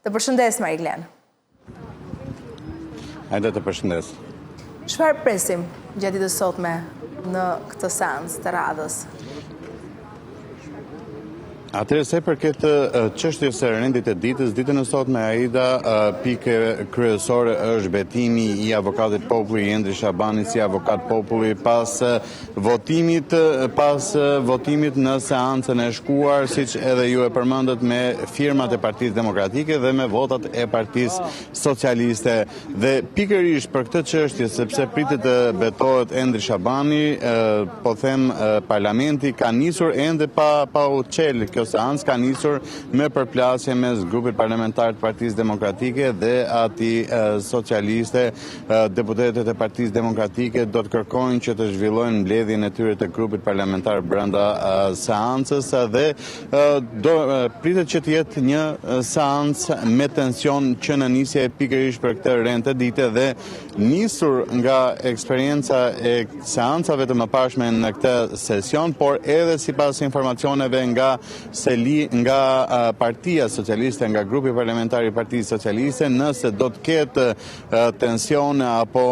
Të përshëndes, Mariglen. Hajde të përshëndes. Çfarë presim gjatë ditës sotme në këtë seancë të radhës? Atëherë se përket çështjes së rendit të ditës, ditën e sotme Aida, pikë kryesore është betimi i avokatit populli Endri Shabani si avokat populli pas votimit në seancën e shkuar, siç edhe ju e përmendët, me firmat e Partisë Demokratike dhe me votat e Partisë Socialiste. Dhe pikërisht për këtë çështje, sepse pritet të betohet Endri Shabani, po them parlamenti ka nisur ende pa u çel. Kjo seancë ka nisur me përplasje mes grupit parlamentar të Partisë Demokratike dhe ati socialiste. Deputetët e Partisë Demokratike do të kërkojnë që të zhvillojnë mbledhjen e tyre të grupit parlamentar brenda seancës dhe do pritet që të jetë një seancë me tension që në nisje pikërisht për këtë rend të dite dhe nisur nga eksperienca e seancave të mëparshme në këtë sesion, por edhe sipas informacioneve nga Partia Socialiste, nga grupi parlamentar i Partisë Socialiste, nëse do të ketë tensione apo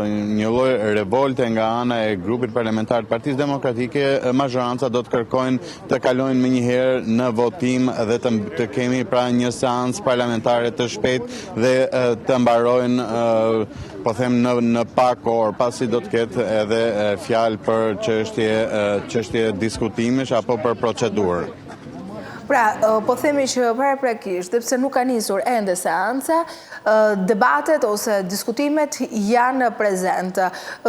një lloj revolte nga ana e grupit parlamentar të Partisë Demokratike, mazhoranca do të kërkojnë të kalojnë menjëherë në votim dhe të kemi pra një seancë parlamentare të shpejtë dhe të mbarojnë po them në pak orë, pasi do të ketë edhe fjalë për çështje diskutimesh apo për procedurë. Pra, po themi që paraprakisht, sepse nuk ka nisur ende seanca, debatet ose diskutimet janë prezent.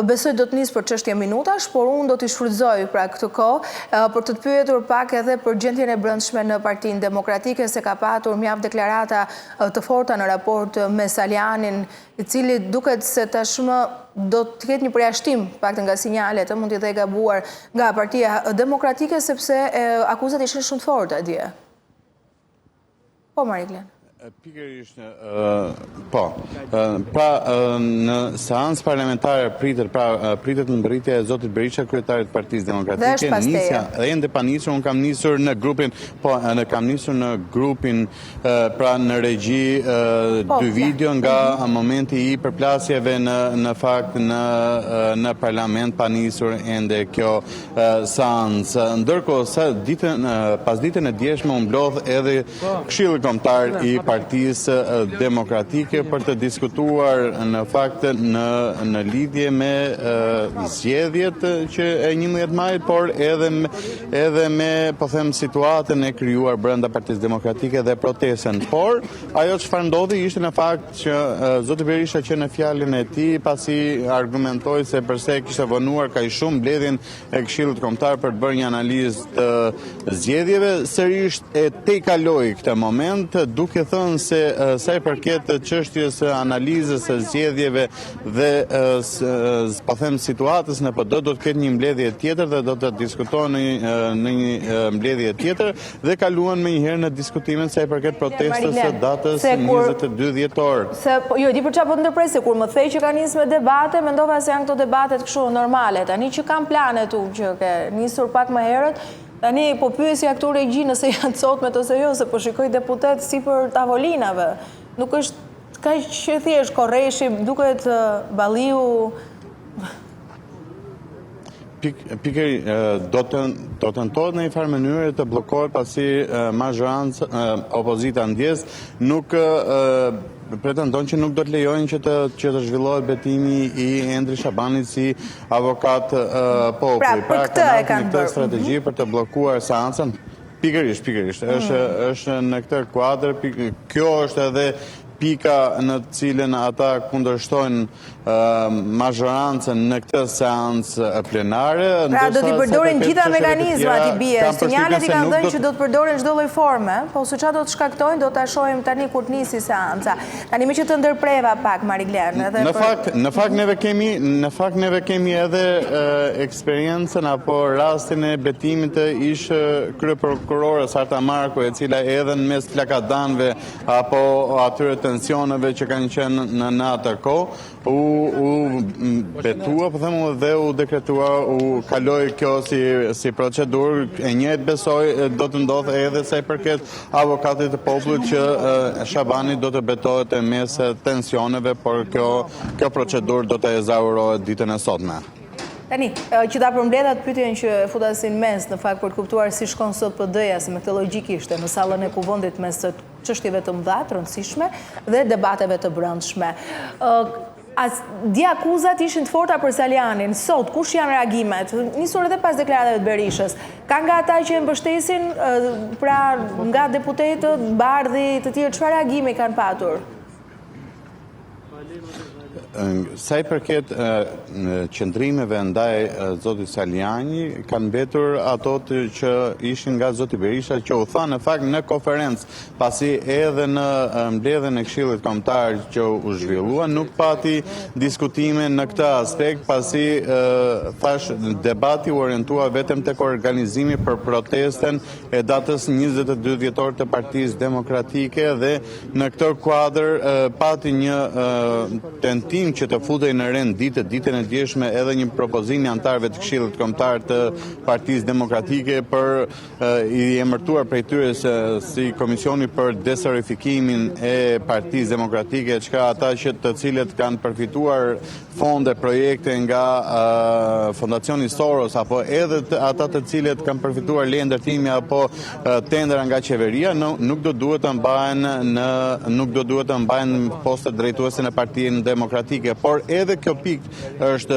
Besoj do të nisë për çështje minutash, por unë do t'i shfrytëzoj pra këtë kohë për të pyetur pak edhe për gjendjen e brendshme në Partinë Demokratike, se ka patur mjaft deklarata të forta në raport me Salianin, i cili duket se tashmë do të ketë një përjashtim pak nga sinjalet, mund të jetë gabuar nga Partia Demokratike, sepse akuzat ishin shumë të forta dje. Po, Mariglen. Pikërisht, po. Pra, në seancë parlamentare pritet në mbërritja e zotit Berisha, kryetarit të Partisë Demokratike. Nisja ende pa nisur, unë kam nisur në grupin, pra në regji dy video nga momenti i përplasjeve në fakt në parlament pa nisur ende kjo seancë. Ndërkohë, pas ditën e djeshme u mblodh edhe Këshilli Kombëtar i Partisë Demokratike për të diskutuar në fakt në lidhje me zgjedhjet që e 11 majit, por edhe me, po them, situatën e krijuar brenda Partisë Demokratike dhe protestën. Por ajo çfarë ndodhi ishte në fakt që zoti Berisha që në fjalën e tij pasi argumentoi se pse kishte vonuar kaq shumë mbledhjen e Këshillit Kombëtar për të bërë një analizë të zgjedhjeve, sërish e tejkaloi këtë moment duke thënë se sa i përket çështjes së analizës së zgjedhjeve dhe po them situatës në PD, do të ketë një mbledhje tjetër dhe do të diskutohen në një mbledhje tjetër dhe kaluan menjëherë në diskutimin sa i përket protestës së datës 22 dhjetor. Jo, di për çfarë po ndërpres, kur më thej që ka nisur me debate, mendova se janë këto debatet kështu normale. Tani që kanë plane tu që ke nisur pak më herët, tani po pyesja këtu regji nëse janë të sotme ose jo, se po shikoj deputet sipër tavolinave. Nuk është kaq që thjesht Korreshi, duket Balliu. Do të tentohet në një farë mënyrë të bllokohet pasi mazhoranca opozita ndjes nuk pretendon që nuk do të lejojnë që të zhvillohet betimi i Endri Shabanit si avokat populli. Pra kanë këtë strategji për të bllokuar seancën. Pikërisht. Është në këtë kuadër, kjo është edhe pika në të cilën ata kundërshtojnë mazhorancën në këtë seancë plenare. Pra do t'i përdorin gjitha mekanizmat i bie. Sinjalet i kanë dhënë që do të përdorin çdo lloj forme, po se çfarë do të shkaktojnë do ta shohim tani kur të nisi seanca. Tani më që të ndërpreva pak Mariglen, edhe në fakt neve kemi edhe eksperiencën apo rastin e betimit të ish kryeprokurores Arta Marko, e cila edhe në mes flakadanëve apo atyre tensioneve që kanë qenë në atë kohë, u betua, po them, dhe u dekretua, u kaloi kjo si procedurë. E njëjtë besoj do të ndodhë edhe sa i përket avokatit të popullit që Shabani do të betohet e mes tensioneve, por kjo procedurë do të ezaurohet ditën e sotme. Tani, që ta përmbledhat pyetjen që futasin mes, në fakt për të kuptuar si shkon sot PD-ja, se me këtë logjik ishte në sallën e kuvendit mes të çështjeve të mëdha, të rëndësishme dhe debateve të brendshme. Dje akuzat ishin të forta për Salianin. Sot, kush janë reagimet? Nisur edhe pas deklaratave të Berishës. Ka nga ata që e mbështesin, pra nga deputetët, bardhi, të tjerë, çfarë reagimi kanë patur? Sa i përket qëndrimeve ndaj zotit Saliani, kanë mbetur ato që ishin nga zoti Berisha, që u tha në fakt në konferencë, pasi edhe në mbledhjen e Këshillit Kombëtar që u zhvillua, nuk pati diskutime në këtë aspekt, pasi thash debati u orientua vetëm tek organizimi për protesten e datës 22 dhjetor të Partisë Demokratike, dhe në këtë kuadër pati një tentim që të futej në rend ditën e djeshme edhe një propozim i antarëve të Këshillit Kombëtar të Partisë Demokratike për i emërtuar prej tyre si Komisioni për Deserifikimin e Partisë Demokratike, çka ata të cilët kanë përfituar fonde, projekte nga Fondacioni Soros, apo edhe ata të cilët kanë përfituar leje ndërtimi apo tendera nga qeveria, nuk do duhet të mbajnë poste drejtuese në Partinë Demokratike. Por edhe kjo pikë është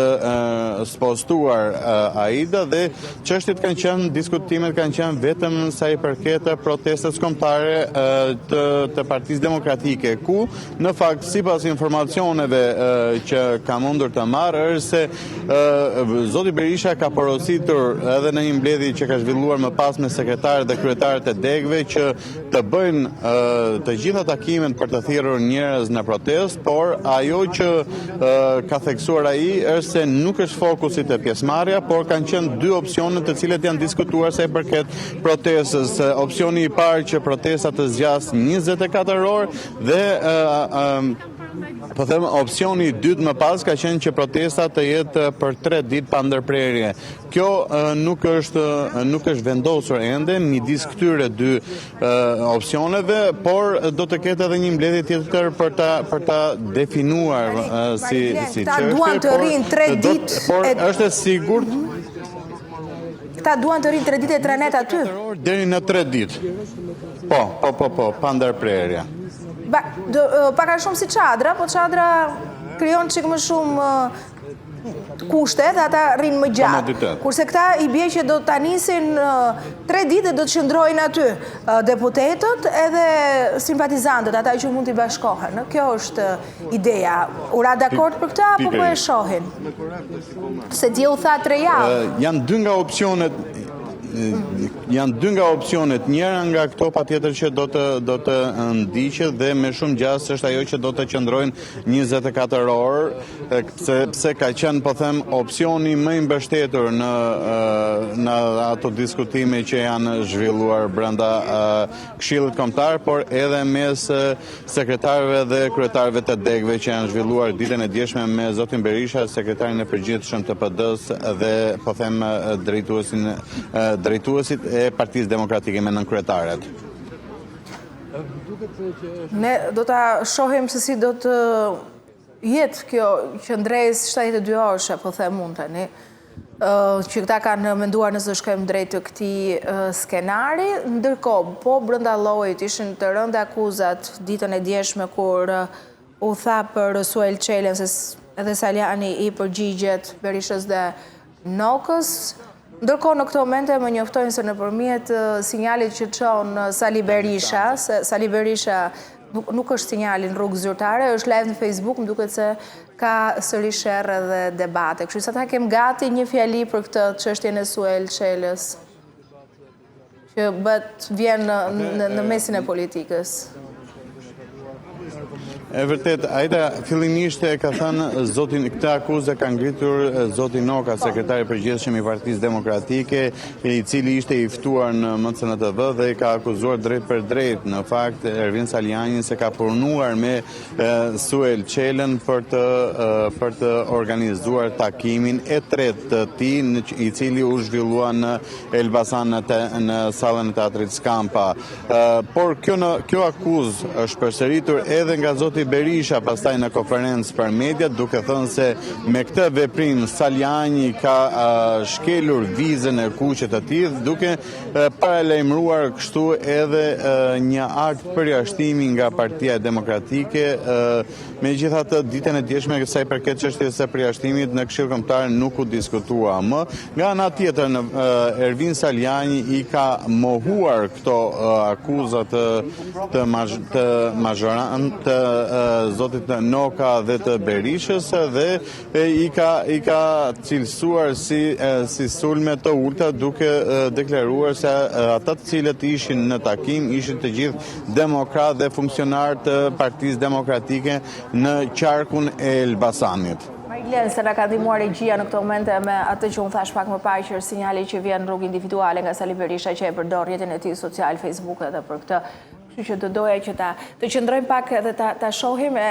spostuar Aida, dhe çështjet kanë qenë, diskutimet kanë qenë vetëm sa i përket protestës kombëtare të Partisë Demokratike, ku në fakt sipas informacioneve që ka mundur të marrë është se zoti Berisha ka porositur edhe në një mbledhje që ka zhvilluar më pas me sekretarët dhe kryetarët e degëve që të bëjnë të gjitha takimet për të thirrur njerëz në protestë, por ajo që ka theksuar ai është se nuk është fokusi te pjesëmarrja, por kanë qenë dy opsione të cilet janë diskutuar sa i përket protestës. Opsioni i parë që protesta të zgjasë 24 orë, dhe po them opsioni i dytë më pas ka qenë që protesta të jetë për 3 ditë pa ndërprerje. Kjo nuk është vendosur ende midis këtyre dy opsioneve, por do të ketë edhe një mbledhje tjetër për ta definuar si çështje. Ta duan të rrinë 3 ditë. Por është e sigurt. Këta duan të rrinë 3 ditë e 3 net aty. Deri në 3 ditë. Po, pa ndërprerje. Pak a shumë si çadra, po çadra krijon çik më shumë kushte dhe ata rrinë më gjatë. Kurse këta i bie që do ta nisin 3 ditë dhe do të qëndrojnë aty deputetët edhe simpatizantët, ata që mund t'i bashkohen. Kjo është ideja. Ura dakord për këtë apo po e shohin? Se dje u tha 3 javë. Janë dy nga opsionet. Njëra nga këto patjetër që do të ndiqet, dhe me shumë gjast është ajo që do të qëndrojnë 24 orë, sepse ka qenë, po them, opsioni më i mbështetur në ato diskutime që janë zhvilluar brenda Këshillit Kombëtar, por edhe mes sekretarëve dhe kryetarëve të degëve që janë zhvilluar ditën e djeshme me zotin Berisha, sekretarin e përgjithshëm të PD-s dhe, po them, drejtuesit e Partisë Demokratike me nënkryetaret. Ne do ta shohim se si do të jetë kjo qëndresë 72 orëshe, po them unë tani, që këta kanë menduar nëse shkojmë drejt të këtij skenari. Ndërkohë, po brenda llojit ishin të rënda akuzat ditën e djeshme kur u tha për Suel Çelen se edhe Saliani i përgjigjet Berishës dhe Nokës. Ndërkohë në këto momente më njoftojnë se nëpërmjet sinjalit që çon Sali Berisha, se Sali Berisha nuk është sinjali në rrugë zyrtare, është live në Facebook, më duket se ka sërish erë dhe debate. Kështu sa ta kem gati një fjali për këtë çështjen e Suel Çelës, që vjen në mesin e politikës. E vërtet, ajta fillimisht e ka thënë zotin, këtë akuzë ka ngritur zoti Noka, sekretari përgjithshëm i Partisë Demokratike, i cili ishte i ftuar në MCNTV dhe i ka akuzuar drejt për drejt në fakt Ervin Saljanin se ka punuar me Suel Qelën për të organizuar takimin e tretë të tij, i cili u zhvillua në Elbasan në sallën e teatrit Skampa. Por kjo akuzë është përsëritur edhe nga zoti Berisha pastaj në konferencë për media, duke thënë se me këtë veprim Saljani ka shkelur vizën e kuqe të tij, duke paralajmëruar kështu edhe një akt përjashtimi nga Partia Demokratike. Megjithatë, ditën e djeshme sa i përket çështjes së përjashtimit në Këshill Kombëtar nuk u diskutua më. Nga ana tjetër, Ervin Saljani i ka mohuar këto akuzat të zotit Noka dhe të Berishës dhe i ka cilësuar si sulme të ulta, duke deklaruar se ata të cilët ishin në takim ishin të gjithë demokrat dhe funksionar të Partisë Demokratike në qarkun e Elbasanit. Mariglen, se nga ka ndihmuar regjia në këto momente me atë që unë thash pak më parë që është sinjali që vjen në rrugë individuale nga Sali Berisha që e përdor rrjetin e tij social Facebook edhe për këtë. Kështu që të doja që të qëndrojmë pak dhe ta shohim e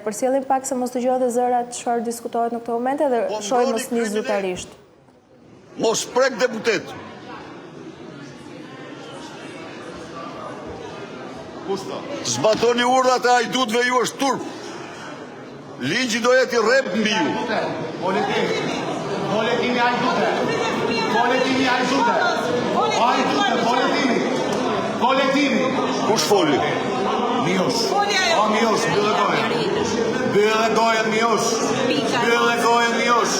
përsjellim pak se mos dëgjohet dhe zërat çfarë diskutohet në këto momente dhe shohim mos nis zyrtarisht. Mos prek deputet. Zbatoni urdhat e hajdutëve, ju është turp. Ligji do jetë i rrep mbi ju. Boletini hajdute. Boletini hajdute. Boletini. Boletini. Kush foli? Miosh. O Miosh, bëllë gojën. Bëllë gojën Miosh. Bëllë gojën Miosh.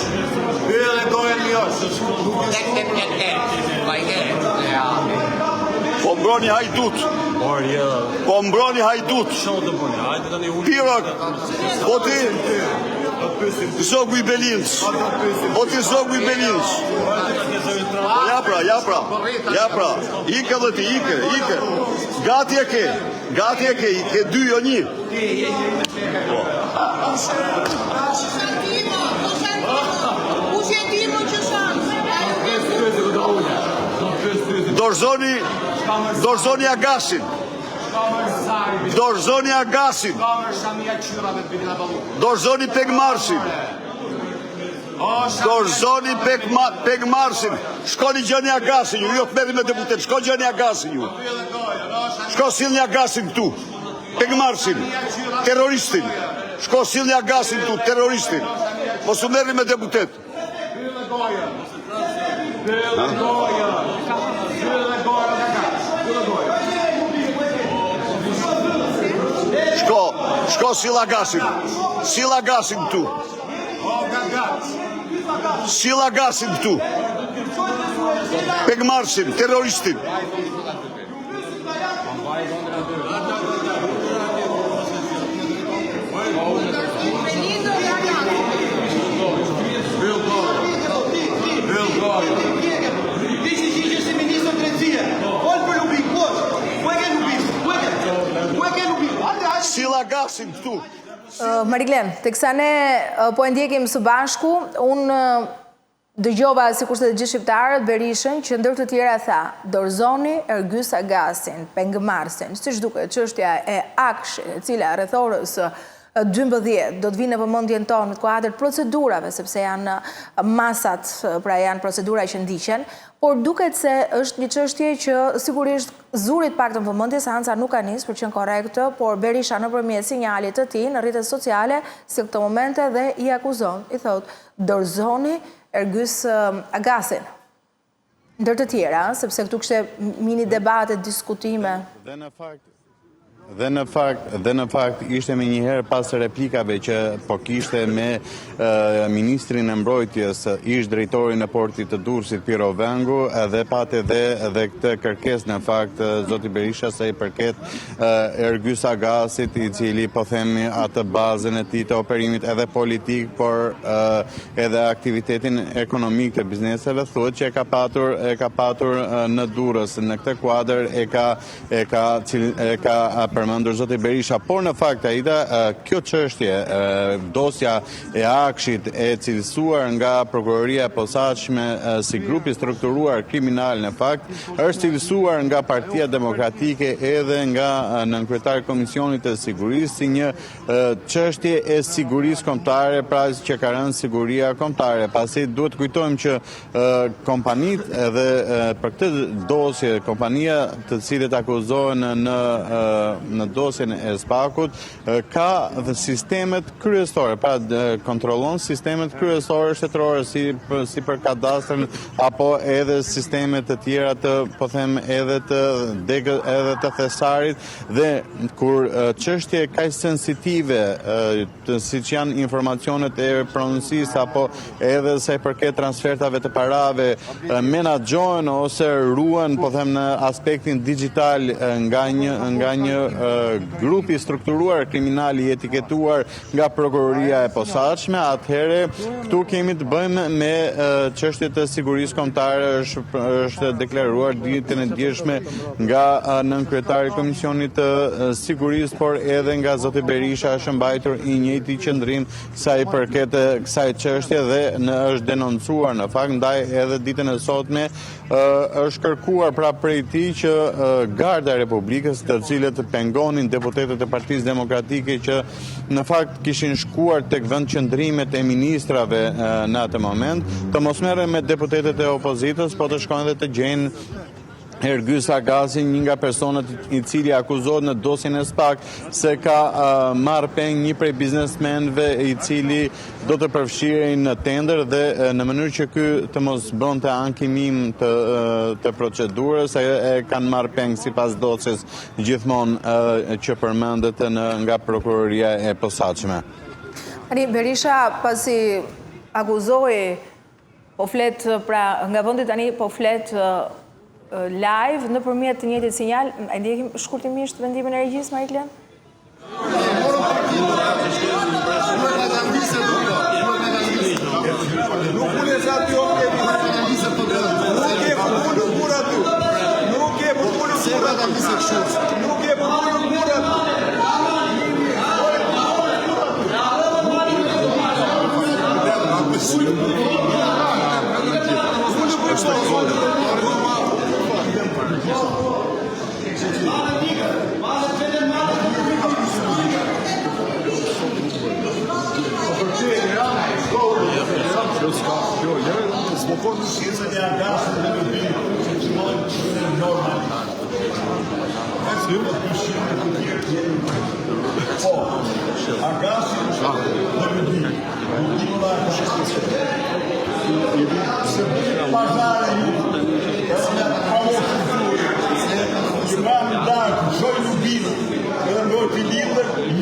Bëllë gojën Miosh. Po mbroni hajdut. Po mbroni hajdut. Pirok. Po ti zogu i Belinës. Po ti zogu i Belinës. Ja pra. Ike dhe ti, ike. Gati e ke. Ke 2 jo 1. Dorzoni Agasin. Dorzoni Agasin. Dorzoni Pegmarsin. Dorzoni Pegmarsin. Shkoni gjeni Agasin ju, jo të merri me deputet, shko gjeni Agasin ju. Shko silni Agasin këtu. Pegmarsin, terroristin. Shko silni Agasin këtu, terroristin. Mos u merri me deputet. Shko sila gasin. Sila gasin këtu. Sila gasin këtu. Pegmarsin, terroristin. Sila gasin këtu. Mariglen, teksa ne po e ndjekim së bashku, unë dëgjova si kurse të gjithë shqiptarët Berishën që ndër të tjera tha dorëzoni Ergjys Agasin, Pengmarsin, siç duket çështja e Akshit, e cila rreth orës 12 do të vinë në vëmendjen tonë në kuadër procedurave, sepse janë masat, pra janë procedura që ndiqen, por duket se është një çështje që sigurisht zurit pak të vëmendje, seanca nuk ka nisë për qenë korrekte, por Berisha nëpërmjet sinjalit të tij në rrjetet sociale si këto momente dhe i akuzon, i thotë dorëzoni Ergjys Agasin. Ndër të tjera, sepse këtu kishte mini debate, diskutime. Dhe në fakt ishte me njëherë pas replikave që po kishte me ministrin e mbrojtjes, ish drejtori në portit të Durrësit Piro Vengu, edhe pate dhe këtë kërkesë në fakt zoti Berisha se i përket Ergjys Agasit, i cili po themi atë bazën e tij të operimit edhe politik, por edhe aktivitetin ekonomik të bizneseve, thuhet që e ka patur në Durrës. Në këtë kuadër e ka përmendur zoti Berisha, por në fakt Aida, kjo çështje, dosja e Akshit e cilësuar nga prokuroria e posaçme si grupi strukturuar kriminal në fakt, është cilësuar nga Partia Demokratike edhe nga nënkryetari i Komisionit të Sigurisë si një çështje e sigurisë kombëtare, pra që ka rënë siguria kombëtare. Pasi duhet të kujtojmë që kompanitë edhe për këtë dosje, kompania të cilët akuzohen në dosjen e Spakut, ka dhe sistemet kryesore, pra kontrollon sistemet kryesore shtetërore si për kadastrën apo edhe sistemet të tjera të, po them, edhe të thesarit, dhe kur çështje kaq sensitive, siç janë informacionet e pronësisë apo edhe sa i përket transfertave të parave, menaxhohen ose ruhen, po them, në aspektin digjital nga një grupi strukturuar kriminal i etiketuar nga prokuroria e posaçme, atëherë këtu kemi të bëjmë me çështje të sigurisë kombëtare. Është deklaruar ditën e djeshme nga nënkryetari i Komisionit të Sigurisë, por edhe nga zoti Berisha është mbajtur i njëjti qëndrim sa i përket kësaj çështje dhe është denoncuar në fakt, ndaj edhe ditën e sotme është kërkuar pra prej tij që Garda e Republikës, të cilët pengonin deputetët e Partisë Demokratike që në fakt kishin shkuar tek vendqëndrimet e ministrave në atë moment, të mos merren me deputetët e opozitës, po të shkojnë dhe të gjejnë Ergys Agasin, një nga personat i cili akuzohet në dosjen e Spak se ka marrë peng një prej biznesmenëve i cili do të përfshirej në tender dhe në mënyrë që ky të mos bënte ankimim të procedurës, e kanë marrë peng sipas dosjes gjithmonë që përmendet nga prokuroria e posaçme. Tani Berisha pasi akuzohej, po flet pra nga vendi tani po flet live nëpërmjet të njëjtit sinjal. E ndjekim shkurtimisht vendimin e regjisë, Mariklen?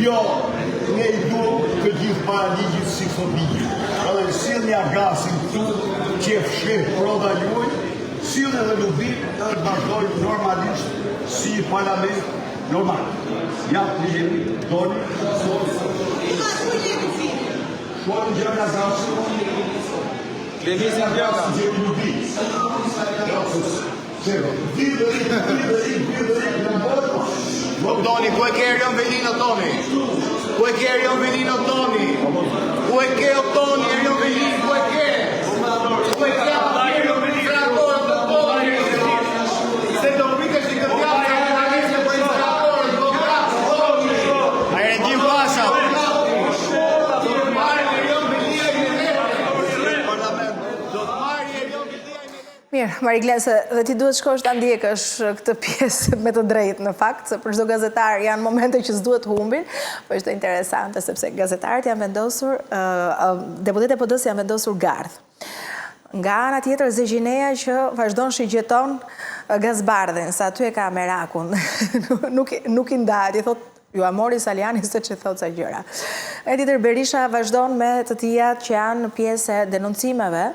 Jo, ne I du të gjithë para ligjit si fëmijë. Edhe sillni Agasin këtu, që fsheh proda juaj, sillni edhe Lubin, të vazhdojnë normalisht si parlament normal. Ja, jemi, doni. Shkojnë gjëra Agasin. Levizin Bjaka. Toni, ku e ke Erion Velino, Toni? Ku e ke Erion Velino, Toni? Ku e ke o Toni, Erion Velino, ku e ke? Ku e ke Erion Velino, Toni? Se do pritesh një këtë javë, ka njëse për instalatorë, do gratë, Toni! A e Gjim Pasha! Do të marrë Erion Velino i Mirë, Mariklen, se dhe ti duhet shkosh ta ndjekësh këtë pjesë me të drejtë në fakt, se për çdo gazetar janë momente që s'duhet humbin, po është interesante sepse gazetarët janë vendosur, deputetët e PD-s janë vendosur gardh. Nga ana tjetër Zegjineja që vazhdon shigjeton Gazbardhin, sa aty e ka merakun. Nuk I ndahet, I thot ju amori Saliani se që thot sa gjëra. E tjetër Berisha vazhdon me të tijat që janë pjesë e denoncimeve.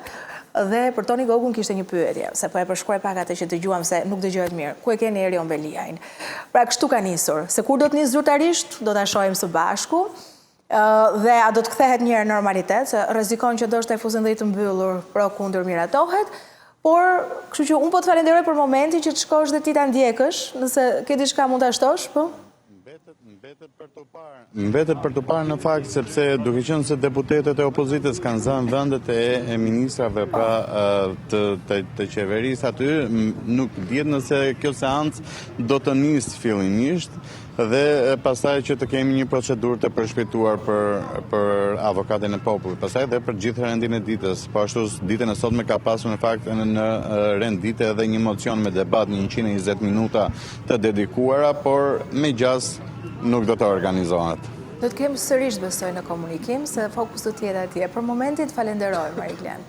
Dhe për Toni Gogun kishte një pyetje, se po e përshkruaj pak atë që dëgjuam se nuk dëgjohet mirë. Ku e keni Erion Veliajin? Pra kështu ka nisur, se kur do të nisë zyrtarisht, do ta shohim së bashku, dhe a do të kthehet një herë normalitet, se rrezikon që ndoshta fuzëndri të mbyllur pro kundër miratohet, por kështu që unë po të falenderoj për momentin që të shkosh dhe ti ta ndjekësh, nëse ke diçka mund ta shtosh, po? Mbetet për të parë në fakt sepse duke qenë se deputetët e opozitës kanë zënë vendet e ministrave pra të qeverisë aty, nuk dihet nëse kjo seancë do të nisë fillimisht dhe pastaj që të kemi një procedurë të përshpejtuar për avokatin e popullit, pastaj dhe për gjithë rendin e ditës. Po ashtu ditën e sotme ka pasur në fakt në rendite edhe një mocion me debat 120 minuta të dedikuara, por me gjas nuk do të organizohet. Do të kemi sërish besoj në komunikim, se fokus do tjetë atje. Për momentin falenderoj, Mariklen.